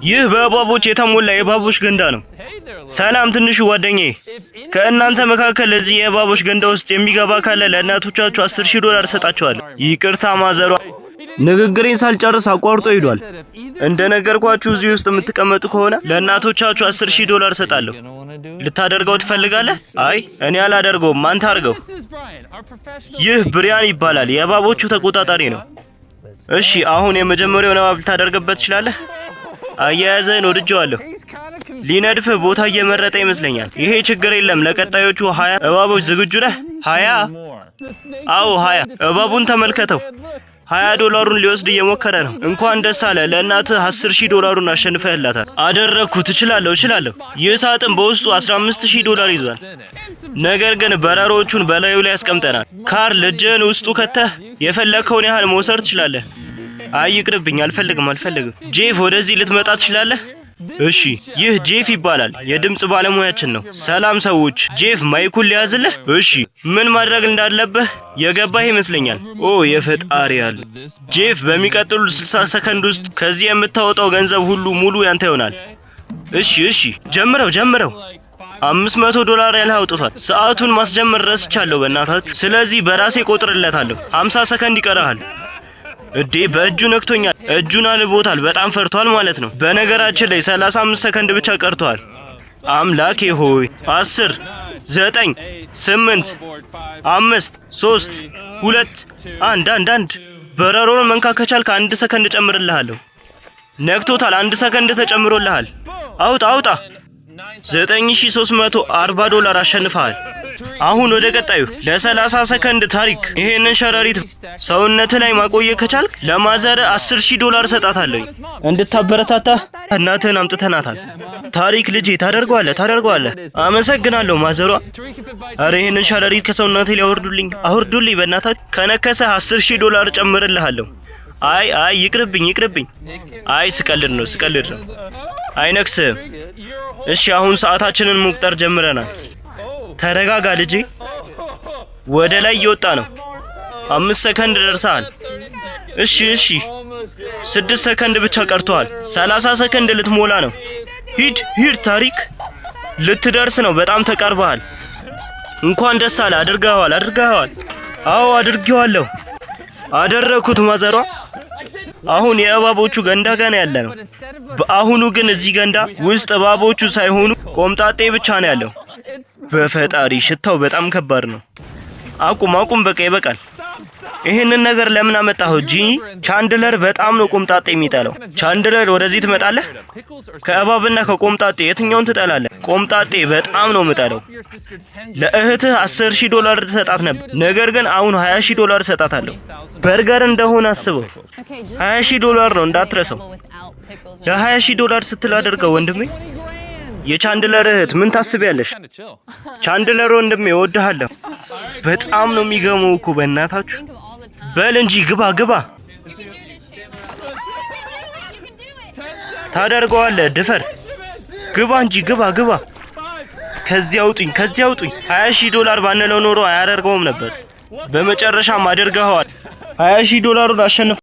ይህ በእባቦች የተሞላ የእባቦች ገንዳ ነው። ሰላም ትንሹ ጓደኛዬ፣ ከእናንተ መካከል እዚህ የእባቦች ገንዳ ውስጥ የሚገባ ካለ ለእናቶቻችሁ $10,000 እሰጣቸዋለሁ። ይቅርታ ማዘሯ፣ ንግግሬን ሳልጨርስ አቋርጦ ሄዷል። እንደነገርኳችሁ እዚህ ውስጥ የምትቀመጡ ከሆነ ለእናቶቻችሁ $10,000 እሰጣለሁ። ልታደርገው ትፈልጋለህ? አይ እኔ አላደርገውም፣ አንተ አድርገው። ይህ ብሪያን ይባላል፣ የእባቦቹ ተቆጣጣሪ ነው። እሺ አሁን የመጀመሪያውን እባብ ልታደርግበት ትችላለህ? አያያዘን ወድጄዋለሁ። ሊነድፍ ቦታ እየመረጠ ይመስለኛል። ይሄ ችግር የለም። ለቀጣዮቹ 20 እባቦች ዝግጁ ነህ? 20? አዎ 20። እባቡን ተመልከተው። $20 ሊወስድ እየሞከረ ነው። እንኳን ደስ አለ። ለእናትህ $10,000 አሸንፈህላታል። አደረግኩት። እችላለሁ። ይህ ሳጥን በውስጡ $15,000 ይዟል። ነገር ግን በረሮቹን በላዩ ላይ ያስቀምጠናል። ካርል እጅህን ውስጡ ከተህ የፈለከውን ያህል መውሰድ ትችላለህ። አይ ይቅርብኝ፣ አልፈልግም። ጄፍ ወደዚህ ልትመጣ ትችላለህ? እሺ፣ ይህ ጄፍ ይባላል። የድምጽ ባለሙያችን ነው። ሰላም ሰዎች፣ ጄፍ ማይኩን ሊያዝልህ? እሺ፣ ምን ማድረግ እንዳለብህ የገባህ ይመስለኛል። ኦ የፈጣሪ ያለ ጄፍ፣ በሚቀጥሉት 60 ሰከንድ ውስጥ ከዚህ የምታወጣው ገንዘብ ሁሉ ሙሉ ያንተ ይሆናል። እሺ፣ ጀምረው። $500 ያህል አውጥቷል። ሰዓቱን ማስጀመር ረስቻለሁ በእናታችሁ። ስለዚህ በራሴ ቆጥርለታለሁ። 50 ሰከንድ ይቀርሃል። እዴ በእጁ ነክቶኛል። እጁን አልቦታል። በጣም ፈርቷል ማለት ነው። በነገራችን ላይ 35 ሰከንድ ብቻ ቀርቷል። አምላኬ ሆይ 10 9 8 5 3 2 1 በረሮን መንካት ከቻልክ 1 ሰከንድ ጨምርልሃለሁ። ነክቶታል። 1 ሰከንድ ተጨምሮልሃል። አውጣ። $9,340 አሸንፈሃል። አሁን ወደ ቀጣዩ ለ30 ሰከንድ ታሪክ። ይሄንን ሸረሪት ሰውነት ላይ ማቆየት ከቻልክ ለማዘር $10,000 እሰጣታለሁ። እንድታበረታታ እናትህን አምጥተናታል። ታሪክ ልጄ፣ ታደርገዋለህ። አመሰግናለሁ ማዘሯ። አረ ይሄንን ሸረሪት ከሰውነቴ ላይ አውርዱልኝ በእናታችሁ። ከነከሰ $10,000 ጨምርልሃለሁ። አይ ይቅርብኝ። አይ ስቀልድ ነው። አይነክስም። እሺ አሁን ሰዓታችንን መቁጠር ጀምረናል። ተረጋጋ ልጄ። ወደ ላይ እየወጣ ነው። 5 ሰከንድ ደርሰሃል። እሺ 6 ሰከንድ ብቻ ቀርቷል። 30 ሰከንድ ልትሞላ ነው። ሂድ ታሪክ፣ ልትደርስ ነው። በጣም ተቃርበሃል። እንኳን ደስ አለ። አድርገዋል። አዎ አድርጌዋለሁ። አደረኩት ማዘሯ። አሁን የእባቦቹ ገንዳ ጋር ያለ ነው። በአሁኑ ግን እዚህ ገንዳ ውስጥ እባቦቹ ሳይሆኑ ቆምጣጤ ብቻ ነው ያለው። በፈጣሪ ሽታው በጣም ከባድ ነው። አቁም፣ በቃ ይበቃል። ይሄንን ነገር ለምን አመጣኸው ጂኒ? ቻንድለር በጣም ነው ቆምጣጤ የሚጠላው። ቻንድለር ወደዚህ ትመጣለህ? ከእባብና ከቆምጣጤ የትኛውን ትጠላለህ? ቆምጣጤ በጣም ነው የምጠላው። ለእህትህ $10,000 ትሰጣት ነበር፣ ነገር ግን አሁን $20,000 እሰጣታለሁ። በርገር እንደሆነ አስበው። $20,000 ነው እንዳትረሳው። ለ$20,000 ስትል አድርገው ወንድሜ። የቻንድለር እህት ምን ታስቢያለሽ? ቻንድለር ወንድሜ እወድሃለሁ። በጣም ነው የሚገመው እኮ በእናታችሁ። በል እንጂ ግባ። ታደርገዋለህ። ድፈር። ግባ እንጂ ግባ። ከዚያ አውጡኝ። $20,000 ባንለው ኖሮ አያደርገውም ነበር። በመጨረሻም አድርገኸዋል። $20,000 አሸንፈ